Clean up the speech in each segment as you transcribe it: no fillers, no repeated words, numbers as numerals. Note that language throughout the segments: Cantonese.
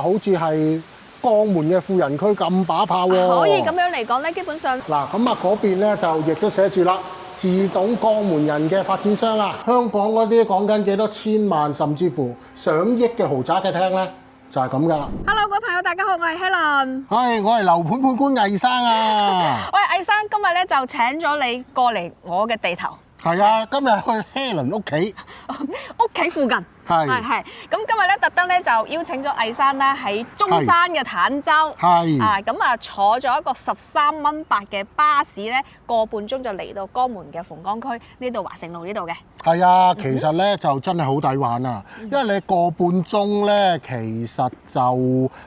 好似係江門嘅富人區咁把炮喎。可以咁樣嚟講咧，基本上嗱，咁啊嗰邊咧就亦都寫住啦，自董江門人嘅發展商啊，香港嗰啲講緊幾多千萬甚至乎上億嘅豪宅嘅廳咧，就係咁噶啦。Hello， 各位朋友，大家好，我係 Helen。係，我係樓盤判官魏生啊。喂，魏生，今日咧就請咗你過嚟我嘅地頭。係啊，今日去 Helen 屋企，屋企附近。係。咁今日咧特登咧就邀請咗魏生咧喺中山嘅坦洲。係。咁啊坐咗一個13蚊8嘅巴士咧，個半鐘就嚟到江門嘅鳳崗區呢度華盛路呢度嘅。係啊，其實咧就真係好抵玩啊！因為你個半鐘咧，其實就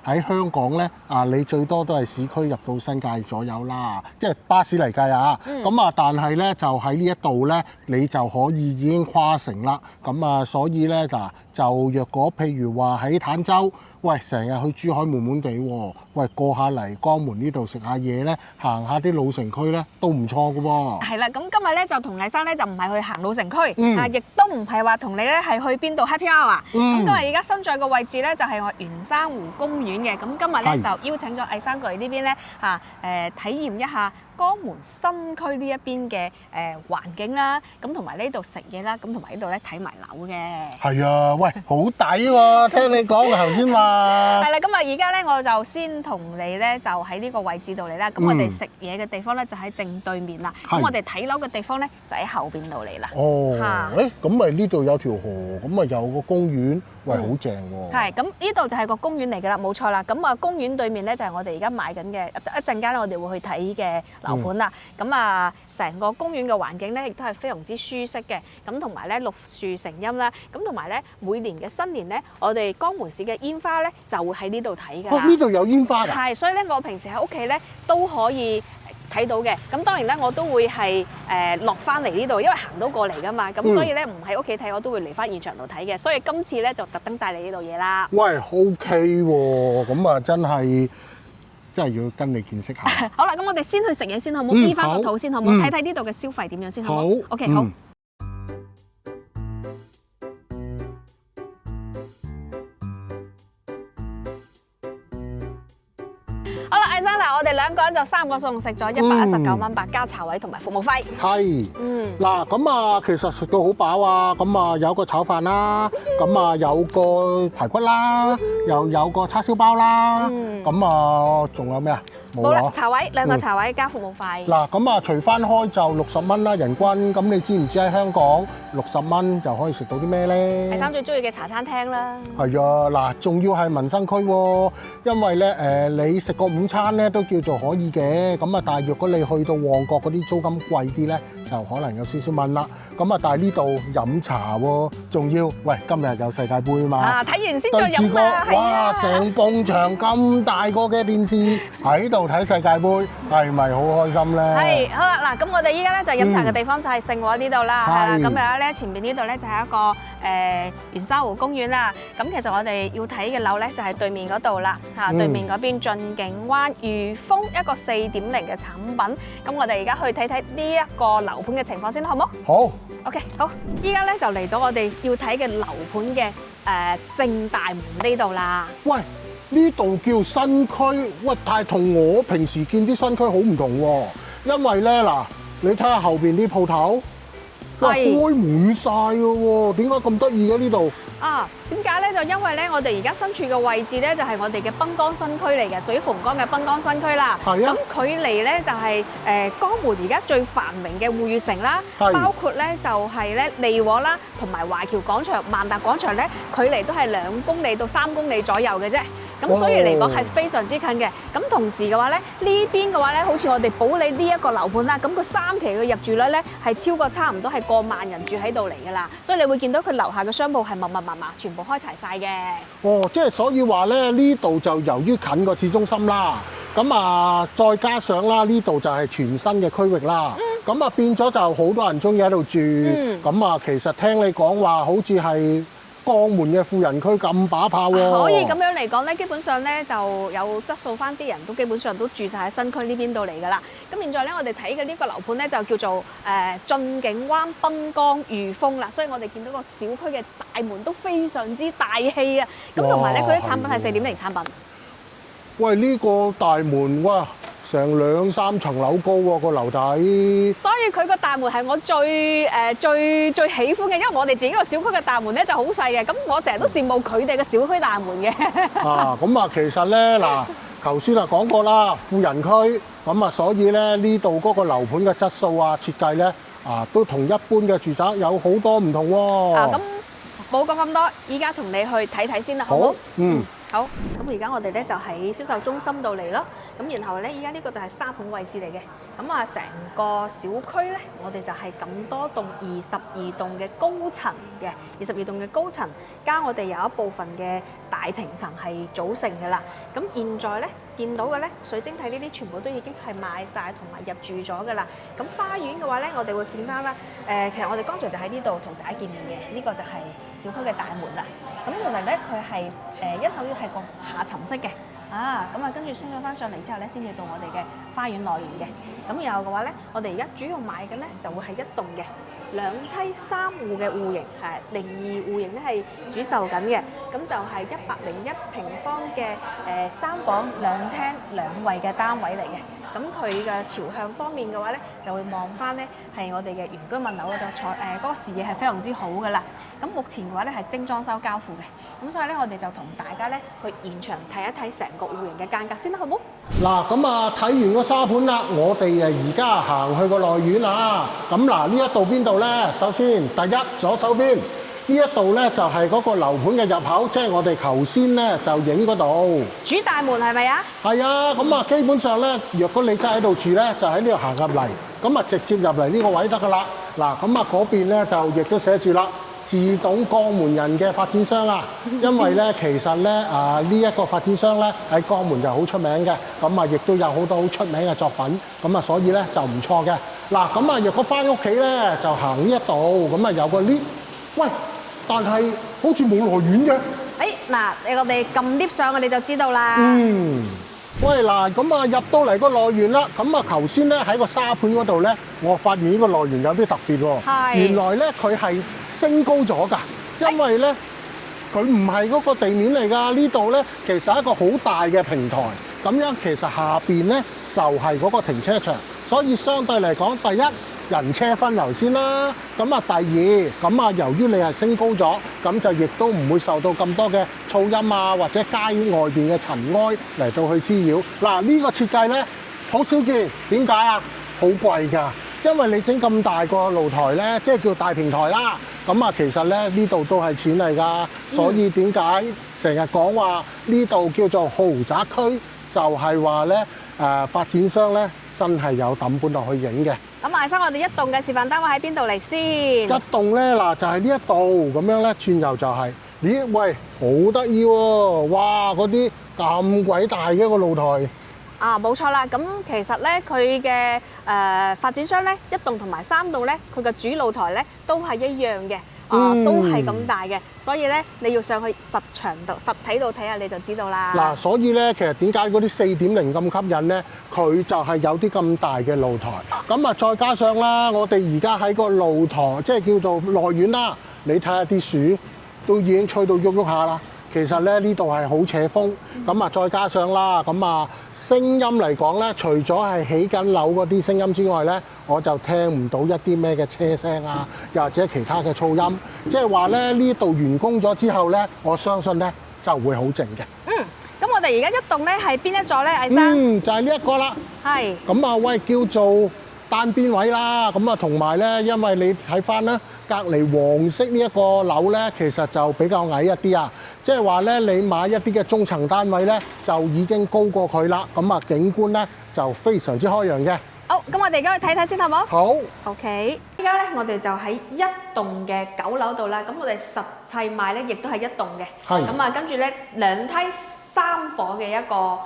喺香港咧你最多都係市區入到新界左右啦，即係巴士嚟計啊。咁但係咧就喺呢一度咧，你就可以已經跨城啦。咁所以咧嗱，就若果譬如話喺坦洲，喂，成日去珠海悶悶地喎，喂，過下嚟江門呢度食下嘢咧，行下啲老城區咧，都唔錯㗎喎。係啦，咁今日咧就同魏生咧就唔係去行老城區，亦都唔係話同你咧係去邊度 happy hour。咁今日而家身在嘅位置咧就係我圓山湖公園嘅，咁今日咧就邀請咗魏生過嚟呢邊咧體驗一下江門新區呢一邊嘅環境啦，咁同埋呢度食嘢啦，咁同埋呢度咧睇埋樓嘅。係啊，喂，好抵喎！聽你講頭先話。係啦，咁而家咧我就先同你咧就喺呢個位置度嚟啦。咁我哋食嘢嘅地方咧就喺正對面啦。咁我哋睇樓嘅地方咧就喺後邊度嚟啦。哦，咁咪呢度有條河，咁咪有個公園，喂，好正喎。係，咁呢度就係個公園嚟㗎啦，冇錯啦。咁公園對面咧就係我哋而家買緊嘅，一陣間咧我哋會去睇嘅樓盤啦。咁成個公園嘅環境咧亦都係非常之舒適嘅。咁同埋咧綠樹成蔭啦。咁同埋咧每年嘅新年咧，我哋江門市嘅煙花咧就會喺呢度睇㗎。呢度有煙花㗎？係，所以咧我平時喺屋企咧都可以睇到嘅。咁當然咧我都會係落翻嚟呢度，因為行到過嚟㗎嘛。咁所以咧唔喺屋企睇，我都會嚟翻現場度睇嘅。所以今次咧就特登帶嚟呢度嘢啦。喂，OK 喎，咁真係真係要跟你見識下。好啦，咁我哋先去食嘢先好唔好？醫翻個肚先好唔好？睇睇呢度嘅消費點樣先好唔好？OK， 好。好啦，魏生嗱，我哋兩個人就3個餸食咗119蚊8加茶位同埋服務費。係。嗱，咁其實食到好飽啊！咁有個炒飯啦，咁有個排骨啦，又有個叉燒包啦。咁仲有咩啊？冇啦，茶位2個茶位加服務費。嗱，咁除翻開就60蚊啦，人均。咁你知唔知喺香港60蚊就可以食到啲咩咧？魏生最中意嘅茶餐廳啦。係啊，嗱，仲要係民生區喎，因為咧你食個午餐咧都叫做可以嘅。咁但係若果你去到旺角嗰啲租金貴啲咧，就可能有少少問啦。咁但係呢度飲茶喎，仲要喂今日有世界盃啊嘛。睇完先再飲啊！哇，成埲牆咁大個嘅電視喺度睇世界盃，係咪好開心咧？係，好啦，嗱，咁我哋依家咧就飲茶嘅地方就係盛和呢度啦，係啦。咁而家咧前面呢度咧就係一個圓山湖公園啦。咁其實我哋要睇嘅樓咧就係對面嗰度啦，對面嗰邊駿景灣御風一個4.0嘅產品。咁我哋而家去睇睇呢一個樓盤嘅情況先，好唔好？好。OK， 好。依家咧就嚟到我哋要睇嘅樓盤嘅正大門呢度啦。喂！呢度叫新區，喂，但係同我平時見啲新區好唔同喎。因為咧嗱，你睇下後邊啲鋪頭，哇，開滿晒嘅喎，點解咁得意嘅呢度？點解咧？就因為咧，我哋而家身處嘅位置咧，就係我哋嘅濱江新區嚟嘅，屬於鳳崗嘅濱江新區啦。係啊。咁距離咧就係江門而家最繁榮嘅匯悅城啦，包括咧就係咧利和啦，同埋華僑廣場、萬達廣場咧，距離都係2公里到3公里左右嘅啫。咁所以嚟講係非常之近嘅。咁同時嘅話咧，呢邊嘅話咧，好似我哋保利呢一個樓盤啦，咁佢3期嘅入住率咧係超過差唔多係過萬人住喺度嚟㗎啦。所以你會見到佢樓下嘅商鋪係密全部開齊晒嘅。即係所以話咧，呢度就由於近個市中心啦，咁再加上啦，呢度就係全新嘅區域啦。咁變咗就好多人中意喺度住。咁其實聽你講話，好似係江門嘅富人區咁把炮喎。可以咁樣嚟講咧，基本上咧就有質素翻啲人都基本上都住晒喺新區呢邊度嚟㗎啦。咁現在咧，我哋睇嘅呢個樓盤咧就叫做駿景灣濱江御風啦，所以我哋見到個小區嘅大門都非常之大氣啊！咁同埋咧，佢啲產品係4.0產品。喂，呢個大門哇，成2、3層樓高喎個樓底。所以佢個大門係我最喜歡嘅，因為我哋自己個小區嘅大門咧就好細嘅，咁我成日都羨慕佢哋嘅小區大門嘅。咁啊，其實咧嗱，頭先啊講過啦，富人區咁啊，所以咧呢度嗰個樓盤嘅質素啊、設計咧都同一般嘅住宅有好多唔同喎。咁冇講咁多，依家同你去睇睇先啦，好唔好？好，咁而家我哋咧就喺銷售中心度嚟咯。咁然後咧，依家呢個就係沙盤位置嚟嘅。咁啊，成個小區咧，我哋就係咁多棟22棟嘅高層嘅，22棟嘅高層加我哋有一部分嘅大庭層係組成嘅啦。咁現在咧見到嘅咧，水晶體呢啲全部都已經係賣晒同埋入住咗嘅啦。咁花園嘅話咧，我哋會見翻啦。其實我哋剛才就喺呢度同大家見面嘅，呢個就係小區嘅大門啦。咁其實咧，佢係一樓要係個下沉式嘅。咁啊，跟住升咗翻上嚟之後咧，先至到我哋嘅花園內園嘅。咁然後嘅話咧，我哋而家主要賣嘅咧就會係一棟嘅2梯3戶嘅戶型，係02戶型咧係主售緊嘅。咁就係101平方嘅3房2廳2衛嘅單位嚟嘅。咁佢嘅朝向方面嘅話咧，就會望翻咧係我哋嘅原居民樓嗰度嗰個視野係非常之好噶啦。咁目前嘅話咧係精裝修交付嘅，咁所以咧我哋就同大家咧去現場睇一睇成個戶型嘅間隔先啦，好唔好？嗱，咁啊睇完個沙盤啦，我哋而家行去個內院啦。咁嗱，呢一度邊度咧？首先第一左手邊呢一度咧就係嗰個樓盤嘅入口，即係我哋頭先咧就影嗰度。主大門係咪啊？係啊，咁啊基本上咧，若果你真係喺度住咧，就喺呢度行入嚟，咁啊直接入嚟呢個位得噶啦。嗱，咁啊嗰邊咧就亦都寫住啦。自動江門人嘅發展商啊，因為咧其實咧呢一個發展商咧喺江門就好出名嘅，咁啊亦都有好多好出名嘅作品，咁啊所以咧就唔錯嘅。嗱，咁啊若果翻屋企咧就行呢一度，咁啊有個 lift， 喂，但係好似冇來源嘅。嗱，我哋撳 lift 上，我哋就知道啦。喂，嗱，咁啊入到嚟個內園啦，咁啊頭先咧喺個沙盤嗰度咧，我發現呢個內園有啲特別喎。係。原來咧佢係升高咗㗎，因為咧佢唔係嗰個地面嚟㗎，呢度咧其實係一個好大嘅平台，咁樣其實下邊咧就係嗰個停車場，所以相對嚟講，第一人車分流先啦，咁啊第二，咁啊由於你係升高咗，咁就亦都唔會受到咁多嘅噪音啊，或者街外邊嘅塵埃嚟到去滋擾。嗱，呢個設計咧好少見，點解啊？好貴㗎，因為你整咁大個露台咧，即係叫大平台啦。咁啊，其實咧呢度都係錢嚟㗎，所以點解成日講話呢度叫做豪宅區，就係話咧發展商咧真係有抌本落去影嘅。咁艾生，我哋一棟嘅示範單位喺邊度嚟先？一棟咧嗱，就係呢一度咁樣咧，轉右就係。咦，喂，好得意喎！哇，嗰啲咁鬼大嘅一個露台。冇錯啦。咁其實咧，佢嘅發展商咧，一棟同埋3棟咧，佢嘅主露台咧都係一樣嘅。都係咁大嘅，所以咧你要上去實體度睇下你就知道啦。嗱，所以咧其實點解嗰啲4.0咁吸引咧？佢就係有啲咁大嘅露台，咁啊再加上啦，我哋而家喺個露台即係叫做內院啦，你睇下啲樹都已經吹到喐喐下啦。其實咧呢度係好斜風，咁啊再加上啦，咁啊聲音嚟講咧，除咗係起緊樓嗰啲聲音之外咧，我就聽唔到一啲咩嘅車聲啊，又或者其他嘅噪音。即係話咧呢度完工咗之後咧，我相信咧就會好靜嘅。咁我哋而家一棟咧係邊一座咧，艾生？就係呢一個啦。係。咁啊喂，叫做單邊位啦。咁啊同埋咧，因為你睇翻啦。隔離黃色呢一個樓咧，其實就比較矮一啲啊，即係話咧，你買一啲嘅中層單位咧，就已經高過佢啦。咁啊，景觀咧就非常之開揚嘅。好，咁我哋而家去睇睇先，好唔好？好。OK。依家咧，我哋就喺一棟嘅9樓度啦。咁我哋實際賣咧，亦都係一棟嘅。係。咁啊，跟住咧2梯3房嘅一個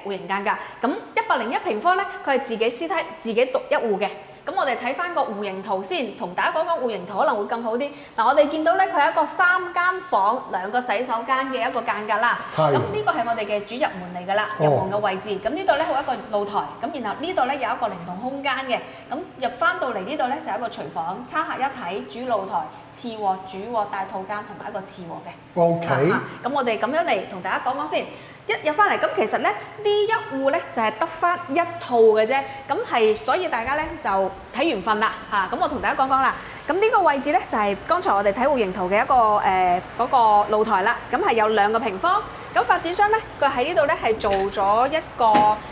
戶型間隔。咁101平方咧，佢係自己私梯自己獨一戶嘅。咁我哋睇翻個戶型圖先，同大家講講戶型圖可能會更好啲。嗱，我哋見到咧，佢係一個3間房、2個洗手間嘅一個間隔啦。咁呢個係我哋嘅主入門嚟㗎啦，入門嘅位置。咁呢度咧係一個露台，咁然後呢度咧有一個靈動空間嘅。咁入翻到嚟呢度咧就有一個廚房、餐客一體、主露台、次臥、主臥、大套間同埋一個次臥嘅。OK。咁我哋咁樣嚟同大家講講先。一入翻嚟，咁其實咧呢一戶咧就係得翻一套嘅啫，咁係所以大家咧就睇緣分啦嚇。咁我同大家講講啦，咁呢個位置咧就係剛才我哋睇戶型圖嘅一個嗰個露台啦，咁係有2個平方。咁發展商咧佢喺呢度咧係做咗一個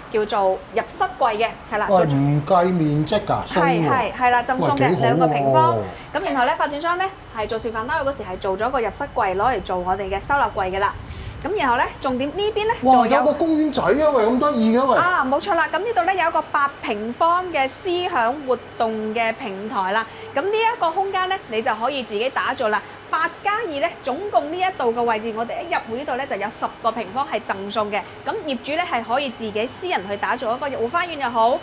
叫做入室櫃嘅，係啦。唔計面積㗎，係啦，贈送嘅2個平方。咁然後咧發展商咧係做示範單位嗰時係做咗個入室櫃攞嚟做我哋嘅收納櫃嘅啦。咁然後咧，重點呢邊咧，哇！有個公園仔啊，喂，咁得意嘅喂！啊，冇錯啦，咁呢度咧有一個8平方嘅思享活動嘅平台啦。咁呢一個空間咧，你就可以自己打造啦。8+2咧，總共呢一度嘅位置，我哋一入戶呢度咧就有10個平方係贈送嘅。咁業主咧係可以自己私人去打造一個入戶花園又好，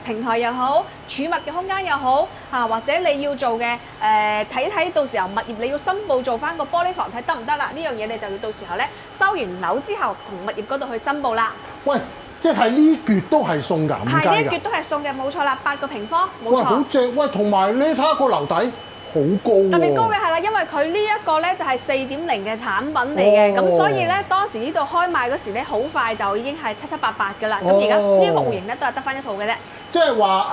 平台又好，儲物嘅空間又好，或者你要做嘅睇睇到時候物業你要申報做翻個玻璃房睇得唔得啦？呢樣嘢你就要到時候咧收完樓之後同物業嗰度去申報啦。喂，即係呢橛都係送㗎，唔計㗎。係呢橛都係送嘅，冇錯啦，8個平方，冇錯。喂，好正！喂，同埋你睇下個樓底。好高喎！特別高嘅係啦，因為佢呢一個咧就係4.0嘅產品嚟嘅，咁所以咧當時呢度開賣嗰時咧，好快就已經係7、7、8、8㗎啦。咁而家呢一個戶型咧都係得翻一套嘅啫。即係話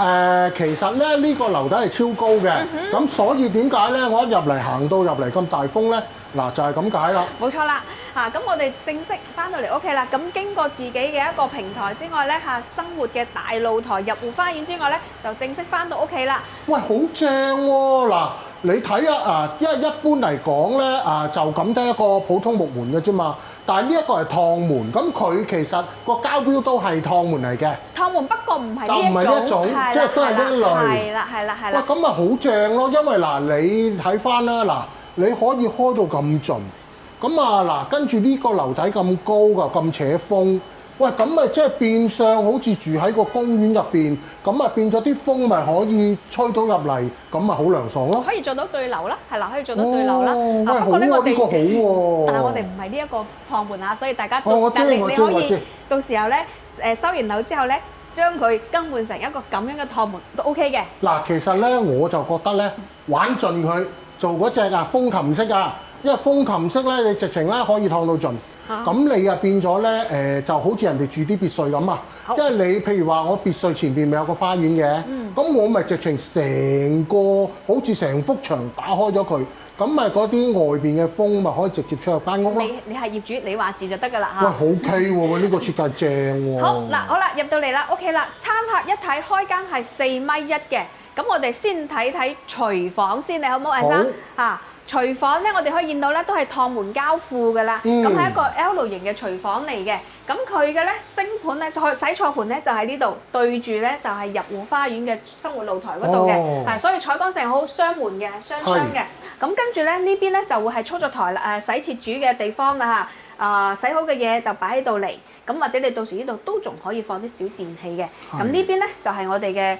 其實咧呢個樓底係超高嘅，咁所以點解咧我一入嚟行到入嚟咁大風咧？嗱就係咁解啦。冇錯啦，咁我哋正式翻到嚟屋企啦。咁經過自己嘅一個平台之外咧，生活嘅大露台、入戶花園之外咧，就正式翻到屋企啦。喂，好正喎！嗱，你睇啊，因為一般嚟講咧，就咁得一個普通木門嘅啫嘛。但係呢一個係趟門，咁佢其實個膠標都係趟門嚟嘅。趟門不過唔係就唔係呢一種，即係都係呢一類。係啦，係啦，係啦。喂，咁咪好正咯，因為嗱，你睇翻啦，嗱。你可以開到咁盡，咁嗱，跟住呢個樓底咁高㗎，咁扯風，喂，咁咪即係變相好似住喺個公園入邊，咁啊變咗啲風咪可以吹到入嚟，咁咪好涼爽咯。可以做到對流啦，係啦，可以做到對流啦。喂，好喎，呢個好喎。但係我哋唔係呢一個趟門啊，所以大家到時間你可以到時候咧，收完樓之後咧，將佢更換成一個咁樣嘅趟門都 OK 嘅。嗱，其實咧我就覺得咧玩盡佢。做嗰隻風琴式啊，因為風琴式咧，你直情咧可以燙到盡，咁你啊變咗咧就好似人哋住啲別墅咁啊，因為你譬如話我別墅前邊咪有個花園嘅，咁我咪直情成個好似成幅牆打開咗佢，咁咪嗰啲外邊嘅風咪可以直接出入間屋咯。你係業主，你話事就得㗎啦嚇。喂，好 OK 喎，呢個設計正喎。好啦，入到嚟啦，OK 啦，餐客一睇開間係4.1米嘅。咁我哋先睇睇廚房先，你好唔好，魏生？廚房咧，我哋可以見到咧，都係趟門交付㗎啦。咁係一個 L 型嘅廚房嚟嘅。咁佢嘅咧星盤咧，洗錯盤咧就喺呢度，對住咧就係入戶花園嘅生活露台嗰度嘅。所以採光性好，雙門嘅，雙窗嘅。咁跟住咧呢邊咧就會係操作台啦，洗切煮嘅地方啦嚇。洗好嘅嘢就擺喺度嚟。咁或者你到時呢度都仲可以放啲小電器嘅。咁呢邊咧就係我哋嘅。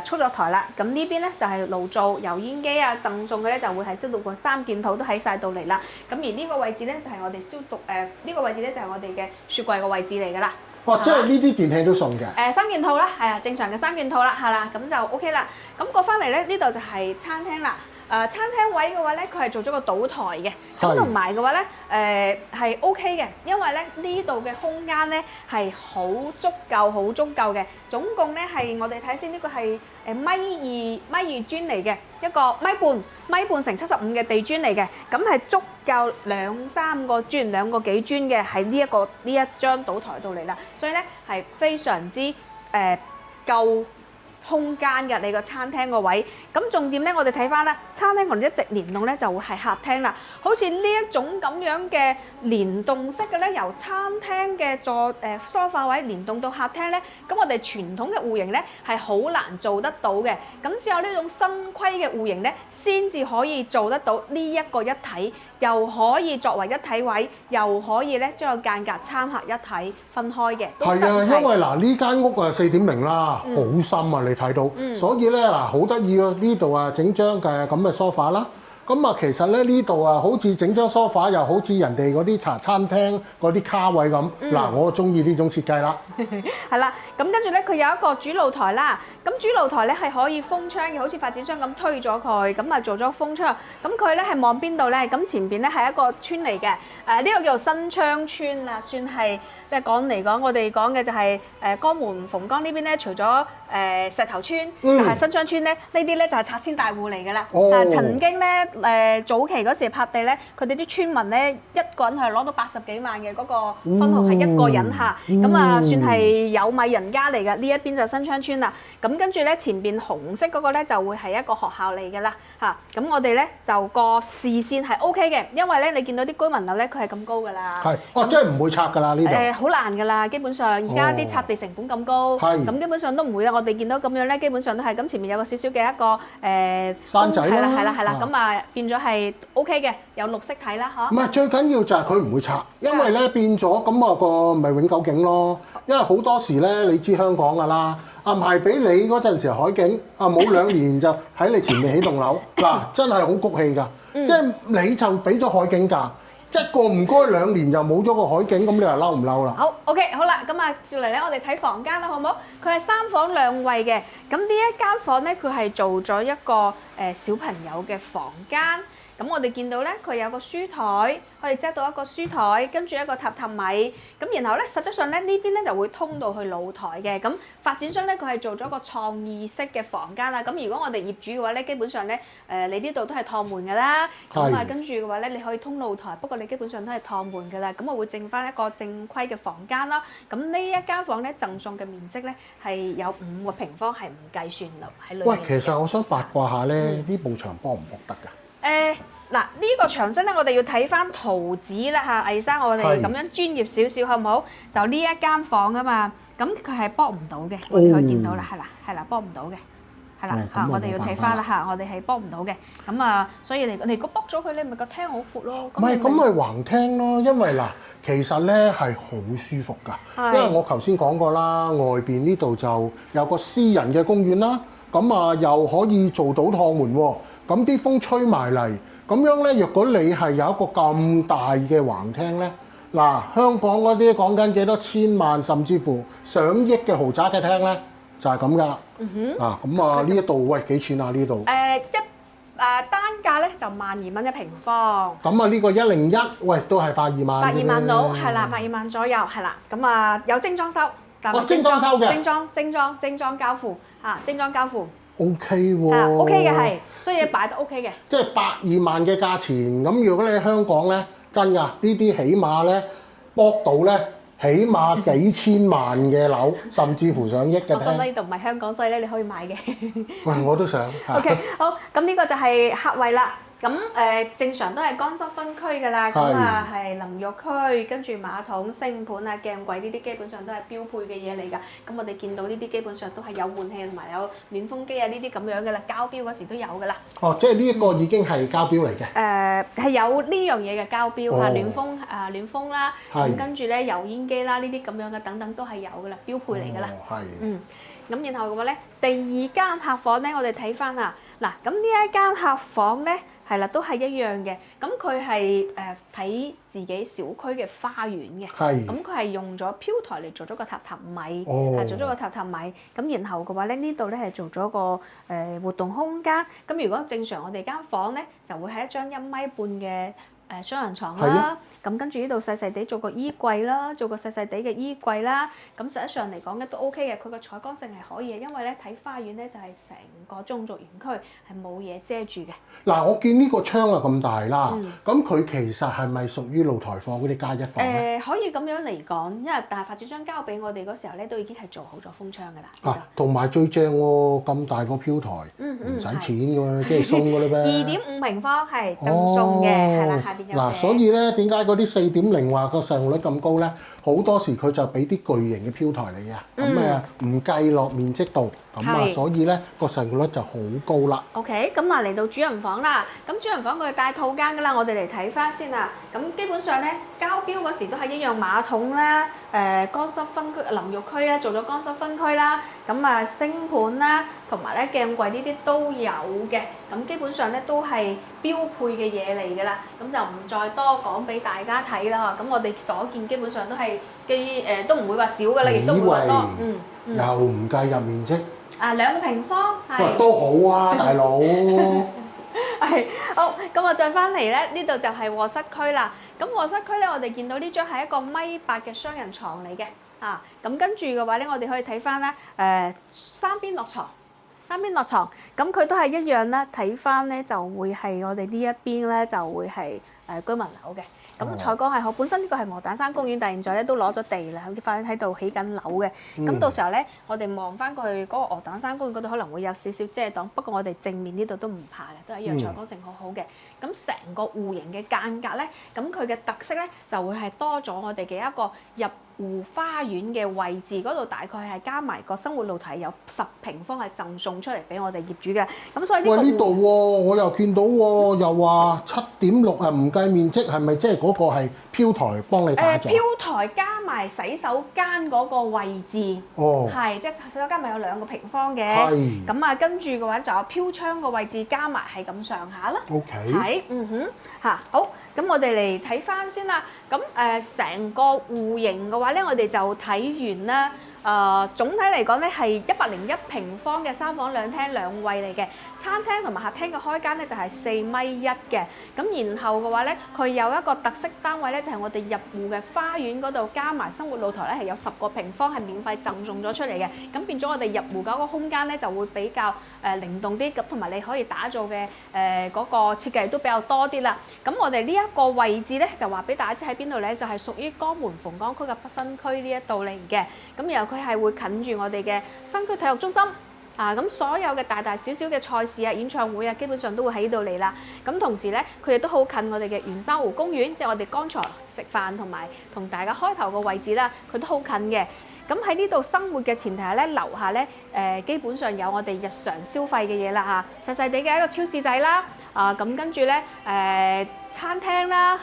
操作台啦，咁呢邊咧就係爐灶、油煙機啊，贈送嘅咧就會係消毒過3件套都喺晒度嚟啦。咁而呢個位置咧就係我哋消毒呢個位置咧就係我哋嘅雪櫃嘅位置嚟㗎啦。哇！即係呢啲電器都送嘅。3件套啦，係啊，正常嘅3件套啦，係啦，咁就 OK 啦。咁過翻嚟咧，呢度就係餐廳啦。餐廳位嘅話咧，佢係做咗個賭台嘅，咁同埋嘅話咧，係 OK 嘅，因為咧呢度嘅空間咧係好足夠嘅，總共咧係我哋睇先，呢個係米二磚嚟嘅，一個米半乘75嘅地磚嚟嘅，咁係足夠2-3個磚，2個幾磚嘅喺呢一張賭台度嚟啦，所以咧係非常之夠空間嘅你個餐廳個位，咁重點咧，我哋睇翻咧，餐廳我哋一直連動咧就會係客廳啦。好似呢一種咁樣嘅連動式嘅咧，由餐廳嘅梳化位連動到客廳咧，咁我哋傳統嘅戶型咧係好難做得到嘅。咁只有呢種新規嘅戶型咧，先至可以做得到呢一個一體又可以作為一體位，又可以咧將個間隔參合一體分開嘅。係啊，因為嗱呢間屋啊4.0啦，好深啊，你睇到，所以咧嗱好得意啊，呢度啊整張嘅咁嘅 sofa 啦。咁啊，其實咧呢度啊，好似整張梳化，又好似人哋嗰啲茶餐廳嗰啲卡位咁。嗱，我中意呢種設計啦。係啦，咁跟住咧，佢有一個主露台啦。咁主露台咧係可以封窗嘅，好似發展商咁推咗佢，咁啊做咗封窗。咁佢咧係望邊度咧？咁前邊咧係一個村嚟嘅。呢個叫做新昌村啦，算係即係講嚟講，我哋講嘅就係江門鳳崗呢邊咧，除咗石頭村，就係新昌村咧，呢啲咧就係拆遷大戶嚟㗎啦。曾經咧早期嗰時拍地咧，佢哋啲村民咧一個人係攞到80幾萬嘅嗰個分紅係一個人嚇，咁啊算係有米人家嚟㗎。呢一邊就新昌村啦，咁跟住咧前邊紅色嗰個咧就會係一個學校嚟㗎啦嚇。咁我哋咧就個視線係 OK 嘅，因為咧你見到啲居民樓咧佢係咁高㗎啦。係，即係唔會拆㗎啦呢度。好難㗎啦，基本上而家啲拆地成本咁高，咁基本上都唔會啦。我哋見到咁樣咧，基本上都係咁，前面有個少少嘅一個山仔啦，係啦，咁啊變咗係 OK 嘅，有綠色睇啦嚇。唔係最緊要就係佢唔會拆，因為咧變咗咁啊個咪永久景咯。因為好多時咧，你知香港㗎啦，賣俾你嗰陣時海景冇2年就喺你前面起棟樓，嗱真係好谷氣㗎，即係你就俾咗海景價。一個唔該2年就冇咗個海景，咁你話嬲唔嬲啦？好 OK， 好啦，咁啊，接嚟咧，我哋睇房間啦，好唔好？佢係3房2衛嘅，咁呢一間房咧，佢係做咗一個小朋友嘅房間。咁我哋見到咧，佢有個書台，可以遮到一個書台，跟住一個榻榻米。咁然後咧，實質上咧呢邊咧就會通到去露台嘅。咁發展商咧佢係做咗個創意式嘅房間啦。咁如果我哋業主嘅話咧，基本上咧你呢度都係趟門㗎啦。咁啊跟住嘅話咧，你可以通露台，不過你基本上都係趟門㗎啦。咁我會剩翻一個正規嘅房間啦。咁呢一間房咧贈送嘅面積咧係有5個平方，係唔計算樓喺裏面。喂，其實我想八卦下咧，呢埲牆幫唔幫得㗎？嗱，呢個牆身咧，我哋要睇翻圖紙啦嚇，魏生，我哋咁樣專業少少好唔好？就呢一間房啊嘛，咁佢係幫唔到嘅，我哋可以見到啦，係啦，幫唔到嘅，係啦嚇，我哋要睇翻啦嚇，我哋係幫唔到嘅，咁啊，所以你如果卜咗佢，你咪個廳好闊咯。唔係，咁咪橫廳咯，因為嗱，其實咧係好舒服㗎，因為我頭先講過啦，外邊呢度就有個私人嘅公園啦，咁啊又可以做到趟門喎，咁啲風吹埋嚟。咁樣咧，若果你係有一個咁大嘅橫廳咧，嗱，香港嗰啲講緊幾多千萬甚至乎上億嘅豪宅嘅廳咧，就係咁噶啦。咁啊呢一度喂幾錢啊呢度？單價咧就12,000蚊一平方。咁啊呢個101，喂都係82萬。82萬到，係啦，82萬左右，係啦。咁啊有精裝修。精裝修嘅。精裝交付嚇，精裝交付。OK 喎。OK 嘅係，所以擺得 OK 嘅。即係82萬嘅價錢，咁如果你喺香港咧，真㗎，呢啲起碼咧搏到咧，起碼幾千萬嘅樓，甚至乎上億嘅廳。我覺得呢度唔係香港，所以咧你可以買嘅。喂，我都想。OK， 好，咁呢個就係客位啦。咁正常都係乾濕分區㗎啦，咁啊係淋浴區，跟住馬桶、星盤啊、鏡櫃呢啲基本上都係標配嘅嘢嚟㗎。咁我哋見到呢啲基本上都係有換氣同埋有暖風機啊呢啲咁樣㗎啦，交標嗰時都有㗎啦。哦，即係呢一個已經係交標嚟嘅。係有呢樣嘢嘅交標啊，暖風啦，咁跟住咧油煙機啦呢啲咁樣嘅等等都係有㗎啦，標配嚟㗎啦。咁然後嘅話咧，第2間客房咧，我哋睇翻啊，嗱，咁呢一間客房咧。係啦，都係一樣嘅。咁佢係睇自己小區嘅花園嘅。咁佢係用咗飄台嚟做咗個榻榻米，係做咗個榻榻米。咁然後嘅話咧，呢度咧係做咗個活動空間。咁如果正常我哋間房咧，就會係一張1.5米嘅雙人床啦。咁跟住呢度細細地做個衣櫃啦，做個細細地嘅衣櫃啦。咁實際上嚟講咧都 OK 嘅，佢個採光性係可以嘅，因為咧睇花園咧就係成個中族園區係冇嘢遮住嘅。嗱，我見呢個窗啊咁大啦，咁佢其實係咪屬於露台房嗰啲加一房咧？可以咁樣嚟講，因為但係發展商交俾我哋嗰時候咧，都已經係做好咗封窗㗎啦。同埋最正喎，咁大個飄台，唔使錢㗎嘛，即係送㗎啦咩？2.5平方係贈送嘅，係啦，下邊有。嗱，所以咧點解嗰啲4.0話個使用率咁高咧？好多時佢就俾啲巨型嘅飄台你啊，咁唔計落面積度，咁啊，所以咧個成功率就好高啦。OK，咁啊嚟到主人房啦，咁主人房佢係帶套間噶啦，我哋嚟睇翻先啊。咁基本上咧交標嗰時都係一樣馬桶啦，乾濕分區、淋浴區啊，做咗乾濕分區啦。咁啊星盤啦，同埋咧鏡櫃呢啲都有嘅。咁基本上咧都係標配嘅嘢嚟㗎啦。咁就唔再多講俾大家睇啦。咁我哋所見基本上都係都唔會話少㗎啦，亦都唔會話多。又唔計入面積。2個平方係。都好啊，大佬。係好，咁我再翻嚟咧，呢度就係臥室區啦。咁臥室區咧，我哋見到呢張係一個1.8米嘅雙人床嚟嘅。咁跟住嘅話咧，我哋可以睇翻咧，三邊落床，咁佢都係一樣啦。睇翻咧就會係我哋呢一邊咧就會係居民樓嘅。咁採光係好，本身呢個係鵝蛋山公園，但係現在咧都攞咗地啦，喺度起緊樓嘅。咁到時候咧，我哋望翻過去嗰個鵝蛋山公園嗰度可能會有少少遮擋，不過我哋正面呢度都唔怕嘅，都係一樣採光性好好嘅。咁成個戶型嘅間隔咧，咁佢嘅特色咧就會係多咗我哋嘅一個入戶花園嘅位置，嗰度大概係加埋個生活露台有10平方係贈送出嚟俾我哋業主嘅。咁所以呢度喎，我又見到喎，又話7.6啊，唔計面積，係咪即係嗰個係飄台幫你打造？飄台加埋洗手間嗰個位置，係即係洗手間咪有2個平方嘅，咁啊跟住嘅話就有飄窗個位置加埋係咁上下啦。OK，係好，咁我哋嚟睇翻先啦。咁成個戶型嘅話咧，我哋就睇完啦。總體嚟講咧係101平方嘅3房2廳2衛嚟嘅，餐廳同埋客廳嘅開間咧就係4.1米嘅。咁然後嘅話咧，佢有一個特色單位咧，就係我哋入戶嘅花園嗰度加埋生活露台咧，係有10個平方係免費贈送咗出嚟嘅。咁變咗我哋入戶嗰個空間咧就會比較靈動啲，咁同埋你可以打造嘅嗰個設計都比較多啲啦。咁我哋呢一個位置咧就話俾大家知喺邊度咧，就係屬於江門鳳崗區嘅北新區呢一度嚟嘅。咁然後佢係會近住我哋嘅新區體育中心咁所有嘅大大小小嘅賽事啊、演唱會啊，基本上都會喺度嚟啦。咁同時咧，佢亦都好近我哋嘅圓山湖公園，即係我哋剛才食飯同埋同大家開頭個位置啦，佢都好近嘅。咁喺呢度生活嘅前提係咧，樓下咧基本上有我哋日常消費嘅嘢啦細細地嘅一個超市仔啦，咁跟住咧餐廳啦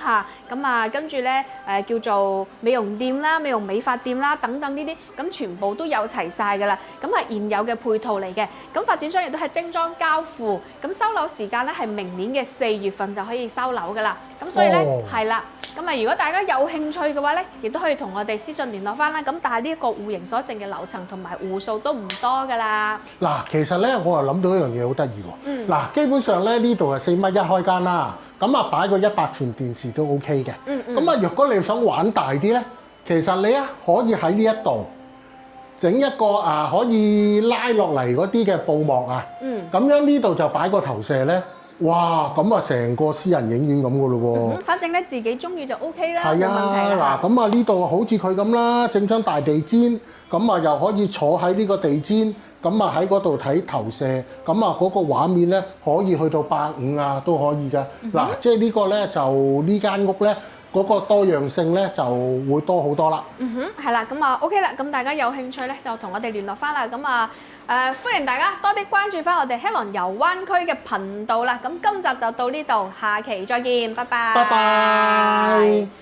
咁跟住咧叫做美容店啦、美容美髮店啦等等呢啲，咁全部都有齊晒㗎啦。咁係現有嘅配套嚟嘅。咁發展商亦都係精裝交付，咁收樓時間咧係明年嘅4月份就可以收樓㗎啦。咁所以咧係啦。咁如果大家有興趣嘅話咧，亦都可以同我哋私信聯絡翻啦。咁但係呢一個戶型所剩嘅樓層同埋戶數都唔多㗎啦。嗱，其實咧我又諗到一樣嘢好得意喎。嗱，基本上咧呢度係4.1米開間啦，咁擺個100寸電視都 OK 嘅。咁若果你想玩大啲咧，其實你可以喺呢一度整一個可以拉落嚟嗰啲嘅布幕啊。咁樣呢度就擺個投射咧。哇！咁成個私人影院咁噶咯喎。反正咧自己中意就 OK 啦。係啊，嗱，咁呢度好似佢咁啦，整張大地氈，咁又可以坐喺呢個地氈，咁喺嗰度睇投射，咁嗰個畫面咧可以去到150啊都可以噶。嗱，即係呢個咧就呢間屋咧嗰個多樣性咧就會多好多啦。係啦，咁OK 啦，咁大家有興趣咧就同我哋聯絡翻啦，咁歡迎大家多啲關注翻我哋希望遊灣區嘅頻道啦。咁今集就到呢度，下期再見，拜拜。拜拜。